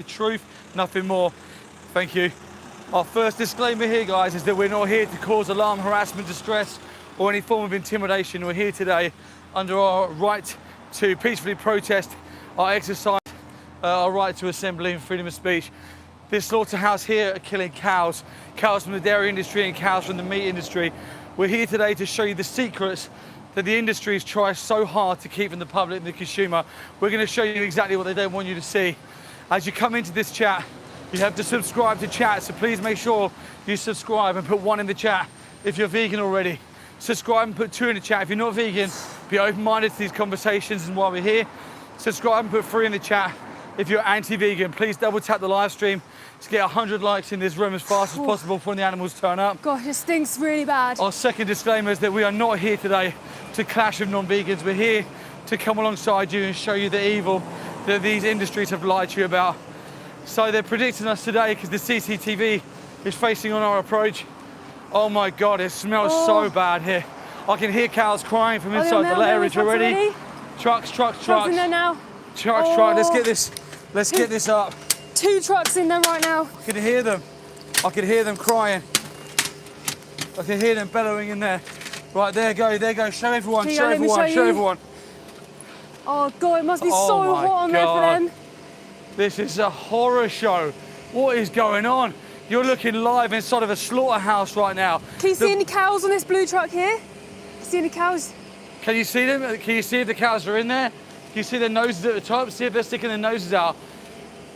The truth, nothing more. Thank you. Our first disclaimer here, guys, is that we're not here to cause alarm, harassment, distress, or any form of intimidation. We're here today under our right to peacefully protest, our exercise, our right to assembly and freedom of speech. This slaughterhouse here are killing cows from the dairy industry and cows from the meat industry. We're here today to show you the secrets that the industries try so hard to keep from the public and the consumer. We're going to show you exactly what they don't want you to see. As you come into this chat, you have to subscribe to chat, so please make sure you subscribe and put 1 in the chat if you're vegan already. Subscribe and put 2 in the chat if you're not vegan. Be open-minded to these conversations and while we're here. Subscribe and put 3 in the chat if you're anti-vegan. Please double tap the live stream to get 100 likes in this room as fast as possible before the animals turn up. Gosh, it stinks really bad. Our second disclaimer is that we are not here today to clash with non-vegans. We're here to come alongside you and show you the evil that these industries have lied to you about. So they're predicting us today because the CCTV is facing on our approach. Oh my God, it smells so bad here. I can hear cows crying from inside the lairage already. Trucks. Trucks in there now. Truck. Let's get this up. 2 trucks in there right now. I can hear them. I can hear them crying. I can hear them bellowing in there. Right, there go. Show everyone. Show everyone. Oh God, it must be so hot on there for them. This is a horror show. What is going on? You're looking live inside of a slaughterhouse right now. Can you see any cows on this blue truck here? See any cows? Can you see them? Can you see if the cows are in there? Can you see their noses at the top? See if they're sticking their noses out.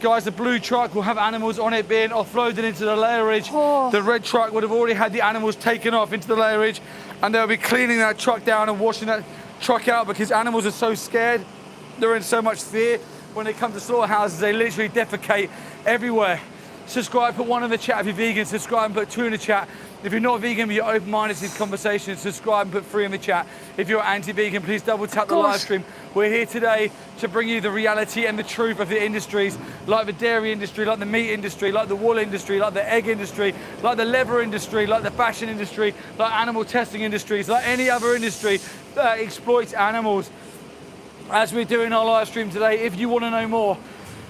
Guys, the blue truck will have animals on it being offloaded into the lairage. The red truck would have already had the animals taken off into the lairage, and they'll be cleaning that truck down and washing that truck out because animals are so scared. They're in so much fear. When they come to slaughterhouses, they literally defecate everywhere. Subscribe, put 1 in the chat if you're vegan. Subscribe and put 2 in the chat. If you're not vegan, but you're open-minded to these conversations, subscribe and put 3 in the chat. If you're anti-vegan, please double tap the live stream. We're here today to bring you the reality and the truth of the industries, like the dairy industry, like the meat industry, like the wool industry, like the egg industry, like the leather industry, like the fashion industry, like animal testing industries, like any other industry that exploits animals. As we're doing our live stream today, if you want to know more,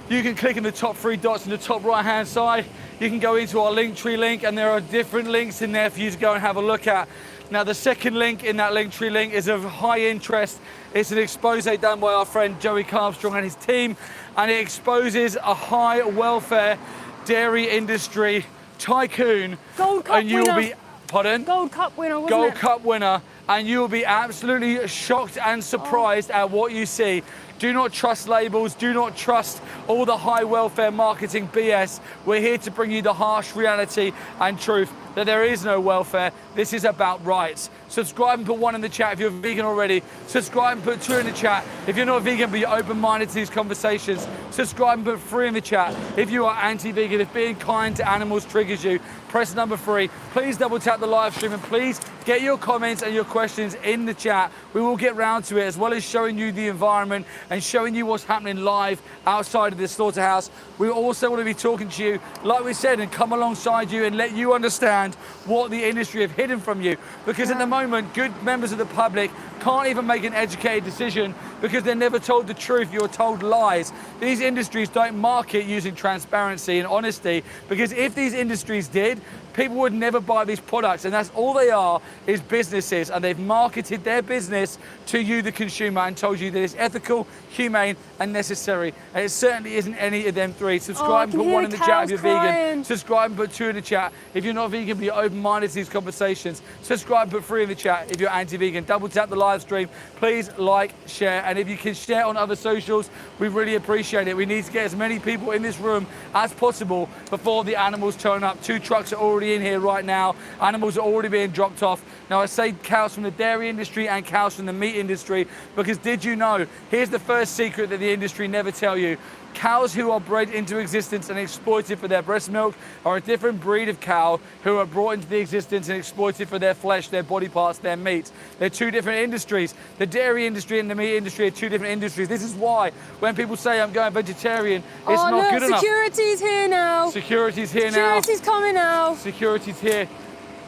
you can click on the top 3 dots in the top right hand side. You can go into our Linktree link, and there are different links in there for you to go and have a look at. Now, the second link in that Linktree link is of high interest. It's an expose done by our friend Joey Armstrong and his team, and it exposes a high welfare dairy industry tycoon. Gold Cup winner. Pardon? Gold Cup winner, wasn't it? Gold Cup winner, and you'll be absolutely shocked and surprised at what you see. Do not trust labels, do not trust all the high welfare marketing BS. We're here to bring you the harsh reality and truth that there is no welfare. This is about rights. Subscribe and put 1 in the chat if you're vegan already. Subscribe and put 2 in the chat if you're not vegan but you're open-minded to these conversations. Subscribe and put 3 in the chat if you are anti-vegan. If being kind to animals triggers you, press number 3. Please double tap the live stream and please get your comments and your questions in the chat. We will get round to it, as well as showing you the environment and showing you what's happening live outside of this slaughterhouse. We also want to be talking to you, like we said, and come alongside you and let you understand what the industry have hidden from you. Because at the moment, good members of the public can't even make an educated decision because they're never told the truth, you're told lies. These industries don't market using transparency and honesty, because if these industries did, people would never buy these products, and that's all they are, is businesses, and they've marketed their business to you, the consumer, and told you that it's ethical, humane, and necessary. And it certainly isn't any of them 3. Subscribe and put 1 in the chat if you're vegan. Subscribe and put 2 in the chat if you're not vegan but you're open-minded to these conversations. Subscribe and put 3 in the chat if you're anti-vegan. Double tap the live stream. Please like, share, and if you can share on other socials, we really appreciate it. We need to get as many people in this room as possible before the animals turn up. 2 trucks are already in here right now. Animals are already being dropped off. Now, I say cows from the dairy industry and cows from the meat industry because did you know, here's the first secret that the industry never tell you. Cows who are bred into existence and exploited for their breast milk are a different breed of cow who are brought into the existence and exploited for their flesh, their body parts, their meat. They're 2 different industries. The dairy industry and the meat industry are 2 different industries. This is why when people say I'm going vegetarian, it's not good enough. Security's here now. Security's here now. Security's coming now. Security's here.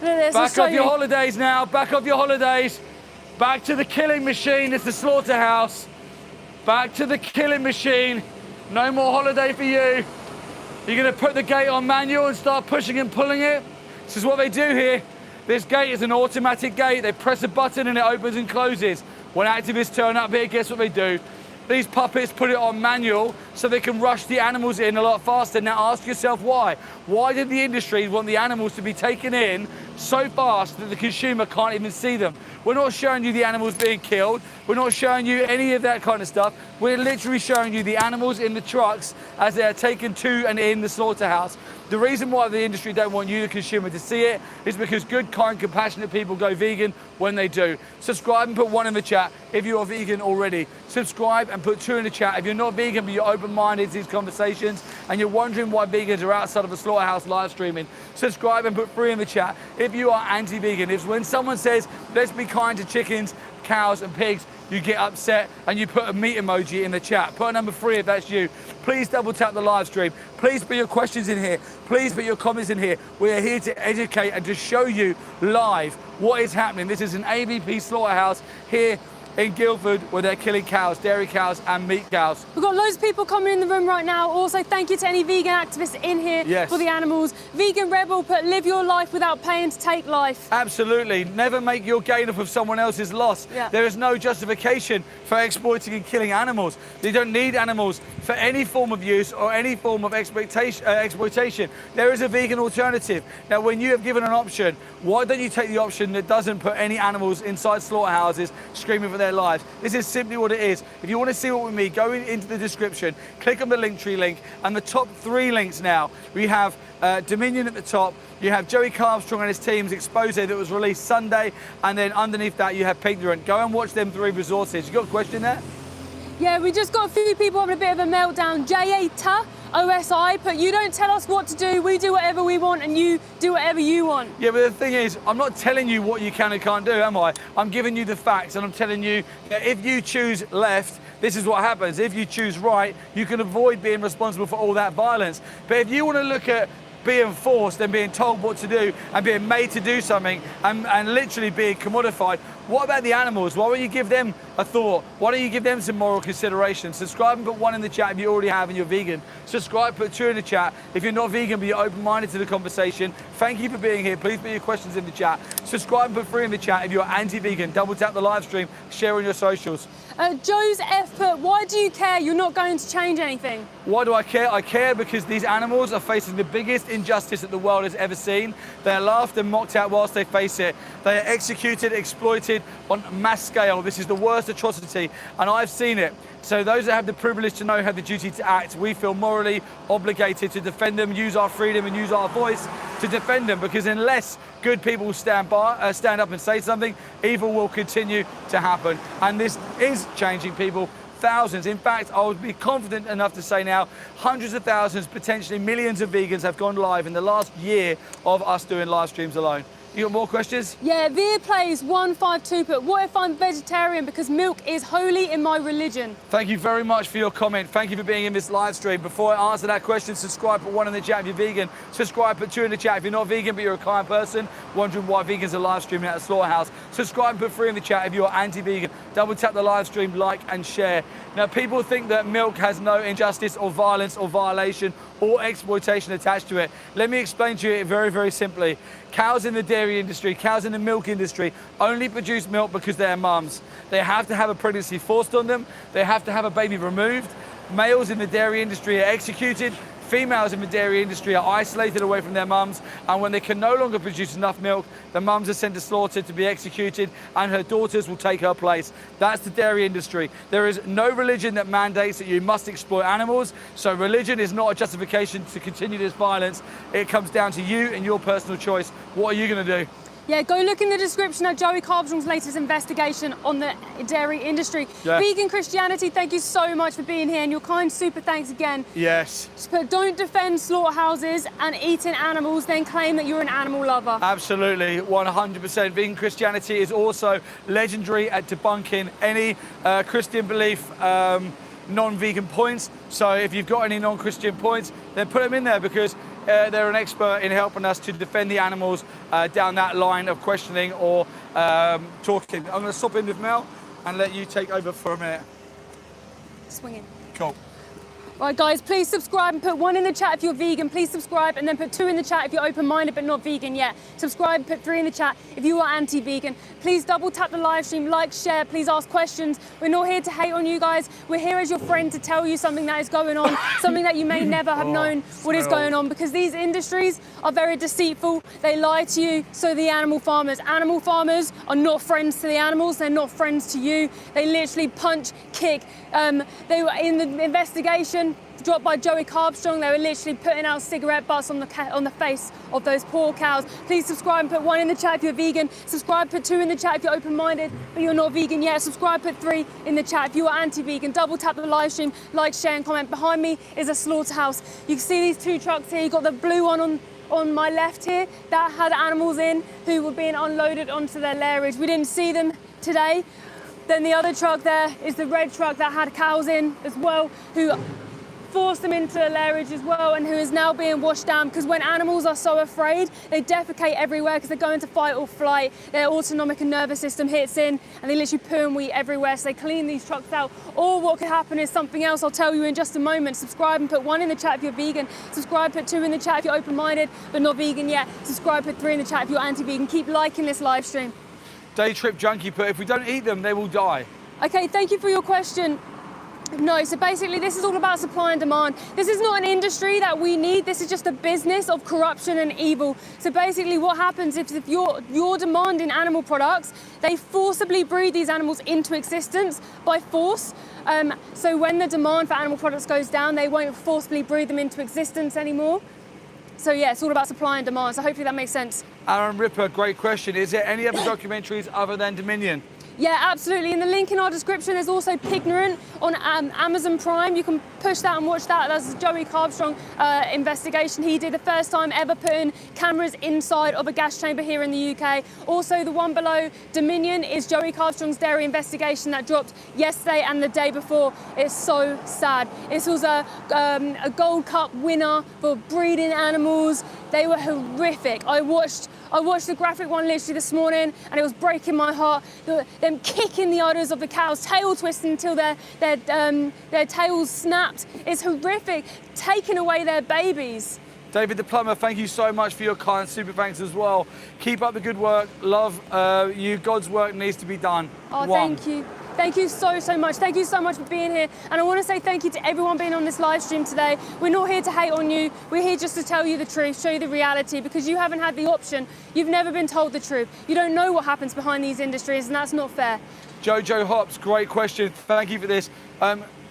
Look at this. Back off your holidays now. Back off your holidays. Back to the killing machine. It's the slaughterhouse. Back to the killing machine. No more holiday for you. You're going to put the gate on manual and start pushing and pulling it. This is what they do here. This gate is an automatic gate. They press a button and it opens and closes. When activists turn up here, guess what they do? These puppets put it on manual so they can rush the animals in a lot faster. Now ask yourself why. Why did the industry want the animals to be taken in so fast that the consumer can't even see them? We're not showing you the animals being killed. We're not showing you any of that kind of stuff. We're literally showing you the animals in the trucks as they are taken to and in the slaughterhouse. The reason why the industry don't want you, the consumer, to see it is because good, kind, compassionate people go vegan when they do. Subscribe and put 1 in the chat if you are vegan already. Subscribe and put 2 in the chat if you're not vegan but you're open-minded to these conversations and you're wondering why vegans are outside of a slaughterhouse live streaming. Subscribe and put 3 in the chat if you are anti-vegan. If when someone says, let's be kind to chickens, cows and pigs, you get upset and you put a meat emoji in the chat. Put a number 3 if that's you. Please double tap the live stream. Please put your questions in here. Please put your comments in here. We are here to educate and to show you live what is happening. This is an ABP slaughterhouse here in Guildford where they're killing cows, dairy cows and meat cows. We've got loads of people coming in the room right now. Also, thank you to any vegan activists in here for the animals. Vegan Rebel put live your life without paying to take life. Absolutely. Never make your gain off of someone else's loss. Yeah. There is no justification for exploiting and killing animals. They don't need animals for any form of use or any form of exploitation. There is a vegan alternative. Now, when you have given an option, why don't you take the option that doesn't put any animals inside slaughterhouses screaming for their lives? This is simply what it is. If you want to see what with me, go into the description, click on the Linktree link, and the top 3 links now. We have Dominion at the top, you have Joey Armstrong and his team's expose that was released Sunday, and then underneath that you have Pignorant. Go and watch them 3 resources. You got a question there? Yeah, we just got a few people having a bit of a meltdown. J8 OSI, but you don't tell us what to do. We do whatever we want and you do whatever you want. Yeah, but the thing is, I'm not telling you what you can and can't do, am I? I'm giving you the facts and I'm telling you that if you choose left, this is what happens. If you choose right, you can avoid being responsible for all that violence. But if you want to look at being forced and being told what to do and being made to do something and literally being commodified, what about the animals? Why don't you give them a thought? Why don't you give them some moral consideration? Subscribe and put 1 in the chat if you already have and you're vegan. Subscribe, put 2 in the chat if you're not vegan but you're open-minded to the conversation. Thank you for being here. Please put your questions in the chat. Subscribe and put 3 in the chat if you're anti-vegan. Double tap the live stream, share on your socials. Joe's F put, why do you care? You're not going to change anything. Why do I care? I care because these animals are facing the biggest injustice that the world has ever seen. They are laughed and mocked at whilst they face it. They are executed, exploited on mass scale. This is the worst atrocity, and I've seen it. So those that have the privilege to know have the duty to act. We feel morally obligated to defend them, use our freedom and use our voice to defend them, because unless good people stand up and say something, evil will continue to happen. And this is changing people. Thousands. In fact, I would be confident enough to say now, hundreds of thousands, potentially millions of vegans have gone live in the last year of us doing live streams alone. You got more questions? Yeah, Veer Plays 152 put, what if I'm vegetarian because milk is holy in my religion? Thank you very much for your comment. Thank you for being in this live stream. Before I answer that question, subscribe, put 1 in the chat if you're vegan. Subscribe, put 2 in the chat if you're not vegan but you're a kind person wondering why vegans are live streaming at a slaughterhouse. Subscribe, put 3 in the chat if you're anti-vegan. Double tap the live stream, like and share. Now, people think that milk has no injustice or violence or violation or exploitation attached to it. Let me explain to you very, very simply. Cows in the dairy industry, cows in the milk industry only produce milk because they're mums. They have to have a pregnancy forced on them. They have to have a baby removed. Males in the dairy industry are executed. Females in the dairy industry are isolated away from their mums, and when they can no longer produce enough milk, the mums are sent to slaughter to be executed, and her daughters will take her place. That's the dairy industry. There is no religion that mandates that you must exploit animals, so religion is not a justification to continue this violence. It comes down to you and your personal choice. What are you going to do? Yeah, go look in the description at Joey Armstrong's latest investigation on the dairy industry. Yeah. Vegan Christianity, thank you so much for being here, and your kind super thanks again. Yes. But don't defend slaughterhouses and eating animals, then claim that you're an animal lover. Absolutely, 100%. Vegan Christianity is also legendary at debunking any Christian belief non-vegan points. So if you've got any non-Christian points, then put them in there, because they're an expert in helping us to defend the animals down that line of questioning or talking. I'm going to stop in with Mel and let you take over for a minute. Swing in. Cool. Right, guys, please subscribe and put 1 in the chat if you're vegan. Please subscribe, and then put 2 in the chat if you're open-minded but not vegan yet. Subscribe and put 3 in the chat if you are anti-vegan. Please double tap the live stream, like, share, please ask questions. We're not here to hate on you guys. We're here as your friend to tell you something that is going on, something that you may never have known what is going on, because these industries are very deceitful. They lie to you, so the animal farmers. Animal farmers are not friends to the animals. They're not friends to you. They literally punch, kick. They were in the investigation dropped by Joey Carbstrong. They were literally putting out cigarette butts on the face of those poor cows. Please subscribe and put 1 in the chat if you're vegan. Subscribe, put 2 in the chat if you're open-minded but you're not vegan yet. Subscribe, put 3 in the chat if you are anti-vegan. Double tap the live stream, like, share and comment. Behind me is a slaughterhouse. You can see these 2 trucks here. You've got the blue one on my left here that had animals in who were being unloaded onto their lairage. We didn't see them today. Then the other truck there is the red truck that had cows in as well, who forced them into the lairage as well, and who is now being washed down, because when animals are so afraid, they defecate everywhere because they're going to fight or flight. Their autonomic and nervous system hits in and they literally poo and wee everywhere, so they clean these trucks out. Or what could happen is something else I'll tell you in just a moment. Subscribe and put 1 in the chat if you're vegan. Subscribe, put 2 in the chat if you're open-minded but not vegan yet. Subscribe, put 3 in the chat if you're anti-vegan. Keep liking this live stream. Day Trip Junkie put, if we don't eat them, they will die. Okay, thank you for your question. No, so basically this is all about supply and demand. This is not an industry that we need. This is just a business of corruption and evil. So basically what happens is if you're demanding animal products, they forcibly breed these animals into existence by force. So when the demand for animal products goes down, they won't forcibly breed them into existence anymore. So yeah, it's all about supply and demand. So hopefully that makes sense. Aaron Ripper, great question. Is there any other documentaries other than Dominion? Yeah, absolutely. In the link in our description, there's also Pignorant on Amazon Prime. You can push that and watch that. That's Joey Carbstrong investigation he did, the first time ever putting cameras inside of a gas chamber here in the UK. Also, the one below Dominion is Joey Carbstrong's dairy investigation that dropped yesterday and the day before. It's so sad. This was a Gold Cup winner for breeding animals. They were horrific. I watched the graphic one literally this morning, and it was breaking my heart. Them kicking the udders of the cows, tail twisting until their tails snapped. It's horrific. Taking away their babies. David the Plumber, thank you so much for your kind super thanks as well. Keep up the good work. Love you. God's work needs to be done. Oh, thank you. Thank you so much. Thank you so much for being here. And I want to say thank you to everyone being on this live stream today. We're not here to hate on you. We're here just to tell you the truth, show you the reality, because you haven't had the option. You've never been told the truth. You don't know what happens behind these industries, and that's not fair. Jojo Hops, great question. Thank you for this.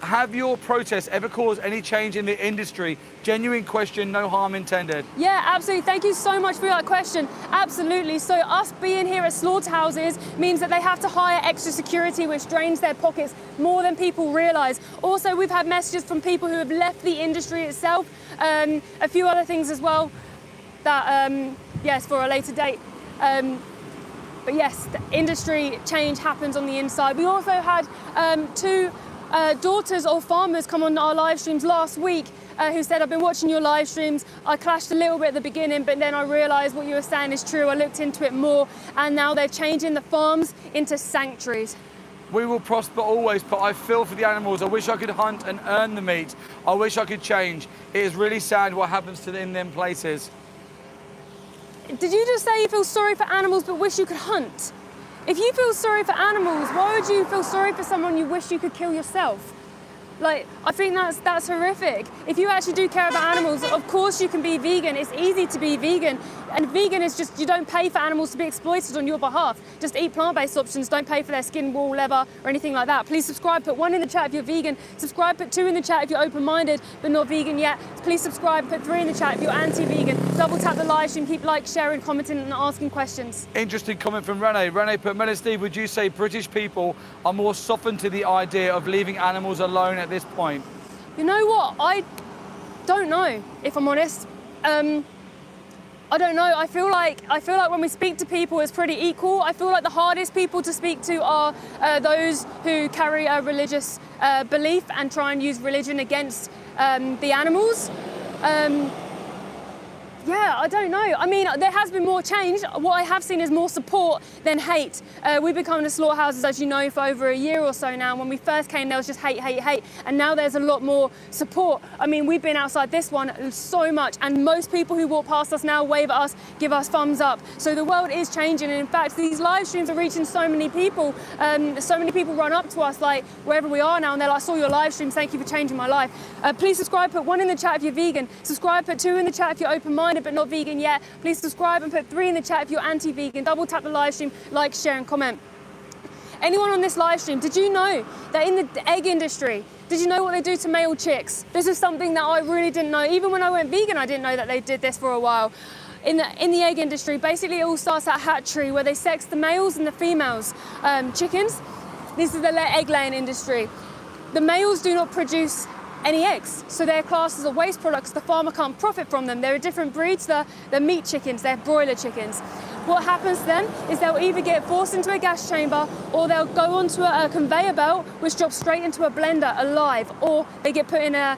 Have your protests ever caused any change in the industry? Genuine question, no harm intended. Yeah, absolutely. Thank you so much for that question. Absolutely. So us being here at slaughterhouses means that they have to hire extra security, which drains their pockets more than people realise. Also, we've had messages from people who have left the industry itself. A few other things as well that, yes, for a later date. But yes, the industry change happens on the inside. We also had 2 daughters of farmers come on our live streams last week who said, I've been watching your live streams. I clashed a little bit at the beginning, but then I realised what you were saying is true. I looked into it more, and now they're changing the farms into sanctuaries. We will prosper always, but I feel for the animals. I wish I could hunt and earn the meat. I wish I could change. It is really sad what happens to them in them places. Did you just say you feel sorry for animals but wish you could hunt? If you feel sorry for animals, why would you feel sorry for someone you wish you could kill yourself? Like, I think that's horrific. If you actually do care about animals, of course you can be vegan. It's easy to be vegan. And vegan is just, you don't pay for animals to be exploited on your behalf. Just eat plant-based options, don't pay for their skin, wool, leather, or anything like that. Please subscribe, put 1 in the chat if you're vegan. Subscribe, put 2 in the chat if you're open-minded but not vegan yet. Please subscribe, put 3 in the chat if you're anti-vegan. Double tap the live stream, keep like, sharing, commenting and asking questions. Interesting comment from Rene. Rene put, Mel and Steve, would you say British people are more softened to the idea of leaving animals alone at this point? You know what? I don't know, if I'm honest. I don't know. I feel like when we speak to people, it's pretty equal. I feel like the hardest people to speak to are those who carry a religious belief and try and use religion against the animals. Yeah, I don't know. I mean, there has been more change. What I have seen is more support than hate. We've been coming to slaughterhouses, as you know, for over a year or so now. When we first came, there was just hate, hate, hate. And now there's a lot more support. I mean, we've been outside this one so much, and most people who walk past us now wave at us, give us thumbs up. So the world is changing. And in fact, these live streams are reaching so many people. So many people run up to us, like, wherever we are now, and they're like, I saw your live stream, thank you for changing my life. Please subscribe, put 1 in the chat if you're vegan. Subscribe, put 2 in the chat if you're open-minded but not vegan yet. Please subscribe and put 3 in the chat if you're anti-vegan. Double tap the live stream, like, share and comment. Anyone on this live stream, did you know that in the egg industry, did you know what they do to male chicks? This is something that I really didn't know. Even when I went vegan, I didn't know that they did this for a while. In the egg industry, basically it all starts at hatchery, where they sex the males and the females chickens. This is the egg laying industry. The males do not produce any eggs, so they're classed as a waste product. The farmer can't profit from them. They're different breeds. They're meat chickens, they're broiler chickens. What happens then is they'll either get forced into a gas chamber, or they'll go onto a conveyor belt which drops straight into a blender alive, or they get put in a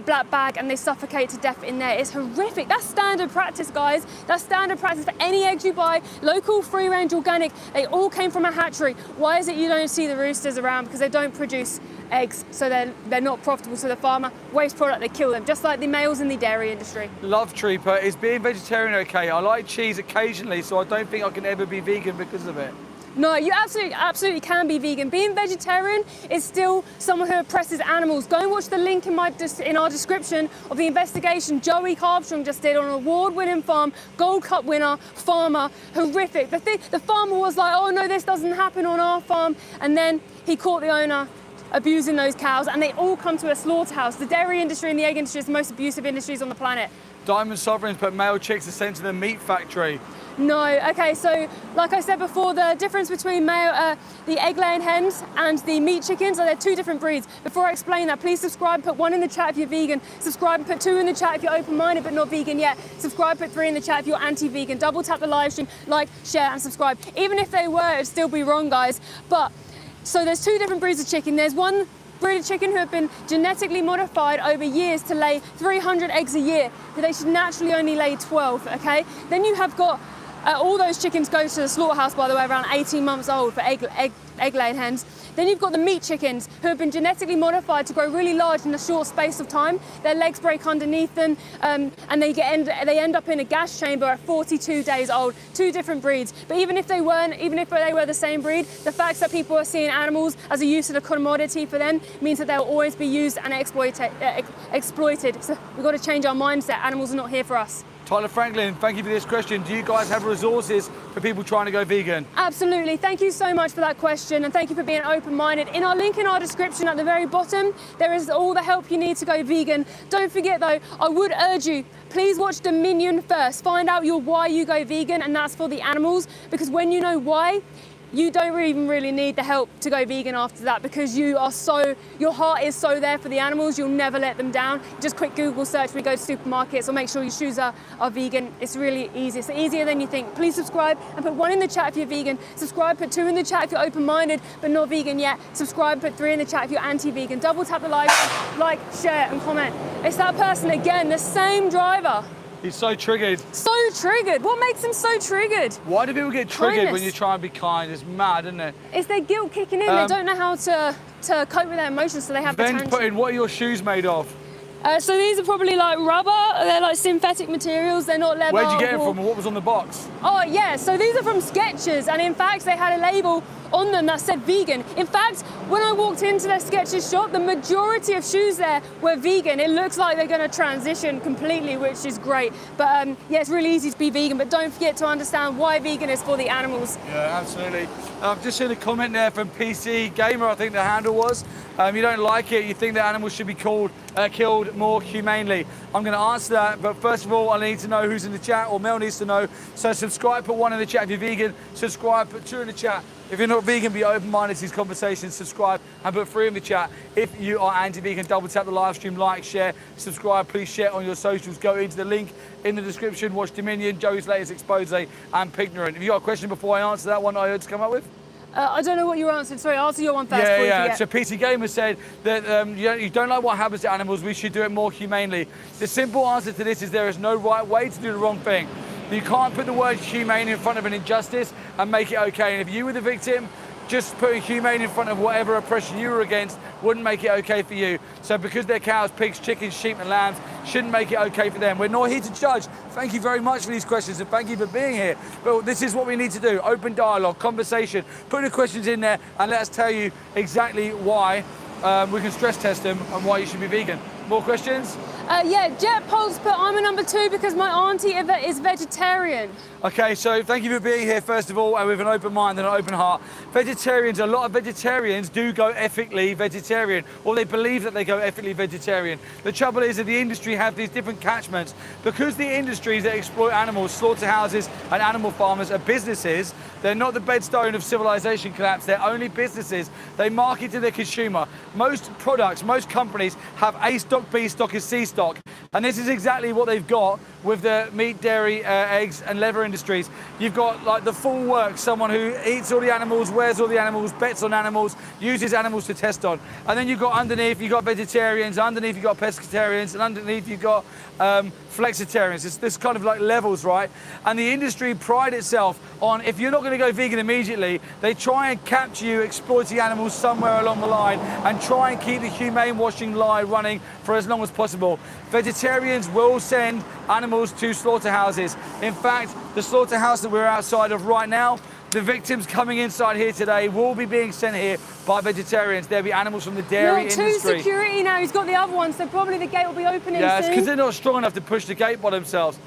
black bag and they suffocate to death in there. It's horrific. That's standard practice, guys. That's standard practice for any eggs you buy, local, free range, organic. They all came from a hatchery. Why is it you don't see the roosters around? Because they don't produce eggs, so they're not profitable to the farmer. Waste product, they kill them, just like the males in the dairy industry. Love Trooper, is being vegetarian okay? I like cheese occasionally, so I don't think I can ever be vegan because of it. No, you absolutely can be vegan. Being vegetarian is still someone who oppresses animals. Go and watch the link in our description of the investigation Joey Carbstrong just did on an award-winning farm, Gold Cup winner, farmer, horrific. The farmer was like, oh no, this doesn't happen on our farm. And then he caught the owner abusing those cows, and they all come to a slaughterhouse. The dairy industry and the egg industry is the most abusive industries on the planet. Diamond Sovereigns put male chicks are sent to the meat factory. No, okay, so like I said before, the difference between the egg-laying hens and the meat chickens are they're 2 different breeds. Before I explain that, please subscribe, put 1 in the chat if you're vegan. Subscribe, put 2 in the chat if you're open-minded but not vegan yet. Subscribe, put 3 in the chat if you're anti-vegan. Double tap the live stream, like, share and subscribe. Even if they were, it'd still be wrong, guys. But, so there's 2 different breeds of chicken. There's one breed of chicken who have been genetically modified over years to lay 300 eggs a year, but they should naturally only lay 12, okay? Then you have got all those chickens go to the slaughterhouse, by the way, around 18 months old for egg-laying hens. Then you've got the meat chickens who have been genetically modified to grow really large in a short space of time. Their legs break underneath them, and they end up in a gas chamber at 42 days old. 2 different breeds. But even if they were the same breed, the fact that people are seeing animals as a use of a commodity for them means that they'll always be used and exploited. So we've got to change our mindset. Animals are not here for us. Tyler Franklin, thank you for this question. Do you guys have resources for people trying to go vegan? Absolutely. Thank you so much for that question, and thank you for being open-minded. In our link in our description at the very bottom, there is all the help you need to go vegan. Don't forget though, I would urge you, please watch Dominion first. Find out why you go vegan, and that's for the animals, because when you know why, you don't even really need the help to go vegan after that, because your heart is so there for the animals, you'll never let them down. Just quick Google search when you go to supermarkets, or make sure your shoes are vegan. It's really easy. It's easier than you think. Please subscribe and put 1 in the chat if you're vegan. Subscribe, put 2 in the chat if you're open-minded but not vegan yet. Subscribe, put 3 in the chat if you're anti-vegan. Double tap the like, share and comment. It's that person again, the same driver. He's so triggered. So triggered. What makes him so triggered? Why do people get triggered when you try and be kind? It's mad, isn't it? It's their guilt kicking in. They don't know how to cope with their emotions, so they have the Ben's put in, what are your shoes made of? So these are probably like rubber. They're like synthetic materials. They're not leather. Where'd you get them from, and what was on the box? Oh yeah, so these are from Skechers, and in fact they had a label on them that said vegan. In fact, when I walked into their Skechers shop, the majority of shoes there were vegan. It looks like they're going to transition completely, which is great. But yeah, it's really easy to be vegan, but don't forget to understand why vegan is for the animals. Yeah, absolutely. I've just seen a comment there from PC Gamer, I think the handle was. You don't like it, you think that animals should be killed more humanely. I'm going to answer that, but first of all, I need to know who's in the chat, or Mel needs to know. So subscribe, put 1 in the chat if you're vegan. Subscribe, put 2 in the chat. If you're not vegan, be open-minded to these conversations, subscribe and put 3 in the chat. If you are anti-vegan, double tap the live stream, like, share, subscribe, please share on your socials. Go into the link in the description, watch Dominion, Joey's latest expose and Pignorant. Have you got a question before I answer that one I heard to come up with? I don't know what you answered. Sorry, answer your one first. Yeah, before you yeah. forget. So PC Gamer said that you don't like what happens to animals, we should do it more humanely. The simple answer to this is there is no right way to do the wrong thing. You can't put the word humane in front of an injustice and make it okay. And if you were the victim, just putting humane in front of whatever oppression you were against wouldn't make it okay for you. So because they're cows, pigs, chickens, sheep and lambs, shouldn't make it okay for them. We're not here to judge. Thank you very much for these questions and thank you for being here. But this is what we need to do. Open dialogue, conversation, put the questions in there and let us tell you exactly why we can stress test them and why you should be vegan. More questions? Yeah, Jet Pulse put, I'm a number 2 because my auntie is vegetarian. Okay, so thank you for being here, first of all, and with an open mind and an open heart. Vegetarians, a lot of vegetarians do go ethically vegetarian, or they believe that they go ethically vegetarian. The trouble is that the industry have these different catchments. Because the industries that exploit animals, slaughterhouses and animal farmers are businesses, they're not the bedstone of civilization collapse, they're only businesses. They market to the consumer. Most products, most companies have A stock, B stock and C stock. And this is exactly what they've got with the meat, dairy, eggs and leather industries. You've got like the full work, someone who eats all the animals, wears all the animals, bets on animals, uses animals to test on. And then you've got underneath, you've got vegetarians, underneath you've got pescatarians, and underneath you've got flexitarians. It's this kind of like levels, right? And the industry pride itself on, if you're not going to go vegan immediately, they try and capture you exploiting animals somewhere along the line and try and keep the humane washing lie running for as long as possible. Vegetarians will send animals to slaughterhouses. In fact, the slaughterhouse that we're outside of right now, the victims coming inside here today will be being sent here by vegetarians. There'll be animals from the dairy industry. Two security now, he's got the other one, so probably the gate will be opening soon. Yeah, it's because they're not strong enough to push the gate by themselves.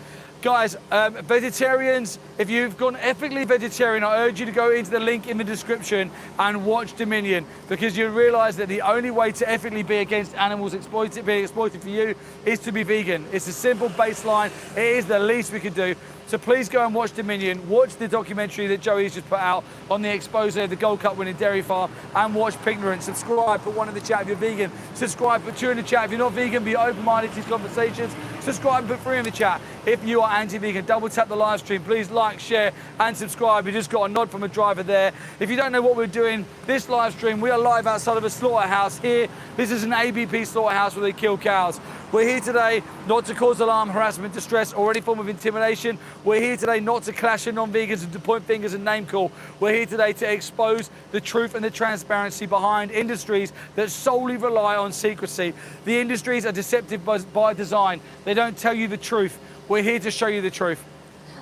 Guys, vegetarians, if you've gone ethically vegetarian, I urge you to go into the link in the description and watch Dominion, because you'll realise that the only way to ethically be against animals being exploited for you is to be vegan. It's a simple baseline. It is the least we could do. So please go and watch Dominion, watch the documentary that Joey's just put out on the expose of the Gold Cup winning dairy farm, and watch Pignorant. Subscribe, put 1 in the chat if you're vegan. Subscribe, put 2 in the chat if you're not vegan, be open-minded to these conversations. Subscribe, put 3 in the chat if you are anti-vegan. Double tap the live stream. Please like, share, and subscribe. We just got a nod from a driver there. If you don't know what we're doing, this live stream, we are live outside of a slaughterhouse here. This is an ABP slaughterhouse where they kill cows. We're here today not to cause alarm, harassment, distress, or any form of intimidation. We're here today not to clash with non-vegans and to point fingers and name call. We're here today to expose the truth and the transparency behind industries that solely rely on secrecy. The industries are deceptive by design. They don't tell you the truth. We're here to show you the truth.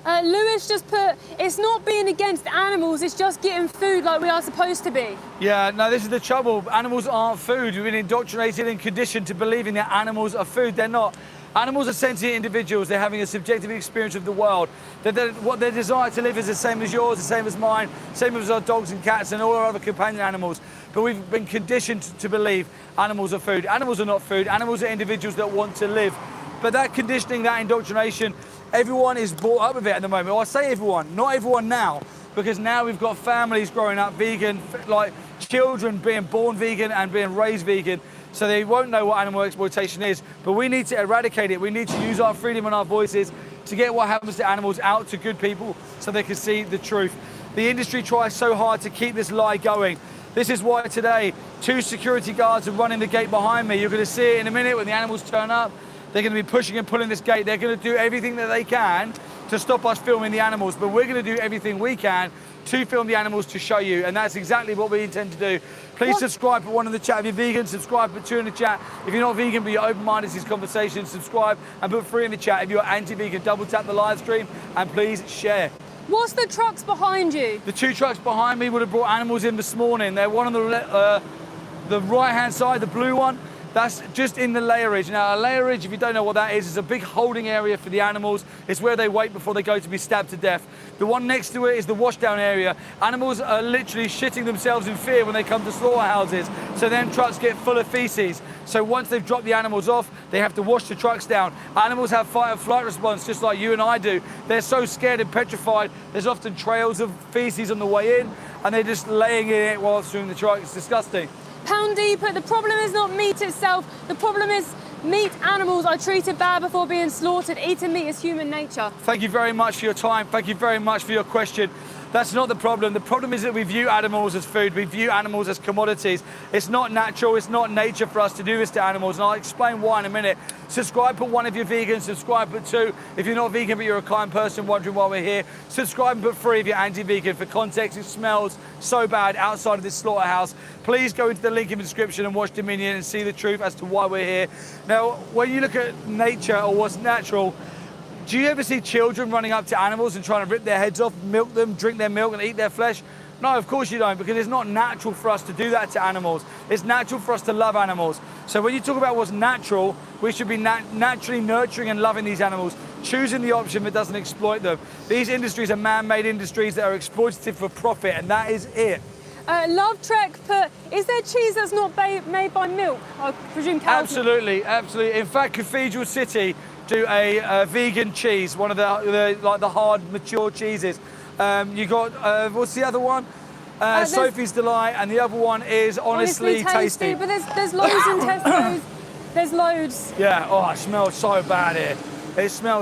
Lewis just put, it's not being against animals, it's just getting food like we are supposed to be. Yeah, no, this is the trouble. Animals aren't food. We've been indoctrinated and conditioned to believing that animals are food. They're not. Animals are sentient individuals. They're having a subjective experience of the world. What their desire to live is the same as yours, the same as mine, same as our dogs and cats and all our other companion animals. But we've been conditioned to believe animals are food. Animals are not food. Animals are individuals that want to live. But that conditioning, that indoctrination, everyone is brought up with it at the moment. Well, I say everyone, not everyone now, because now we've got families growing up vegan, like children being born vegan and being raised vegan, so they won't know what animal exploitation is. But we need to eradicate it. We need to use our freedom and our voices to get what happens to animals out to good people so they can see the truth. The industry tries so hard to keep this lie going. This is why today 2 security guards are running the gate behind me. You're going to see it in a minute when the animals turn up. They're going to be pushing and pulling this gate. They're going to do everything that they can to stop us filming the animals, but we're going to do everything we can to film the animals to show you, and that's exactly what we intend to do. Please subscribe, put 1 in the chat if you're vegan, subscribe, put 2 in the chat if you're not vegan but you're open-minded to these conversations, subscribe, and put 3 in the chat if you're anti-vegan. Double tap the live stream and please share. What's the trucks behind you? The 2 trucks behind me would have brought animals in this morning. They're one on the right-hand side, the blue one. That's just in the layerage. Now, a layerage, if you don't know what that is a big holding area for the animals. It's where they wait before they go to be stabbed to death. The one next to it is the washdown area. Animals are literally shitting themselves in fear when they come to slaughterhouses. So then trucks get full of feces. So once they've dropped the animals off, they have to wash the trucks down. Animals have fight or flight response, just like you and I do. They're so scared and petrified. There's often trails of feces on the way in, and they're just laying in it whilst doing the truck. It's disgusting. Pound Deeper, the problem is not meat itself, the problem is meat animals are treated bad before being slaughtered. Eating meat is human nature. Thank you very much for your time. Thank you very much for your question. That's not the problem. The problem is that we view animals as food. We view animals as commodities. It's not natural, it's not nature for us to do this to animals, and I'll explain why in a minute. Subscribe, put 1 if you're vegan. Subscribe, put 2 if you're not vegan but you're a kind person wondering why we're here. Subscribe and put 3 if you're anti-vegan. For context, it smells so bad outside of this slaughterhouse. Please go into the link in the description and watch Dominion and see the truth as to why we're here. Now, when you look at nature or what's natural, do you ever see children running up to animals and trying to rip their heads off, milk them, drink their milk and eat their flesh? No, of course you don't, because it's not natural for us to do that to animals. It's natural for us to love animals. So when you talk about what's natural, we should be naturally nurturing and loving these animals, choosing the option that doesn't exploit them. These industries are man-made industries that are exploitative for profit, and that is it. Love Trek put, is there cheese that's not made by milk? I presume cows. Absolutely, absolutely. In fact, Cathedral City do a vegan cheese, one of the hard, mature cheeses. You got, what's the other one? Sophie's Delight, and the other one is Honestly Tasty. But there's loads in Tesco's. There's loads. Yeah, oh, it smells so bad here. It smells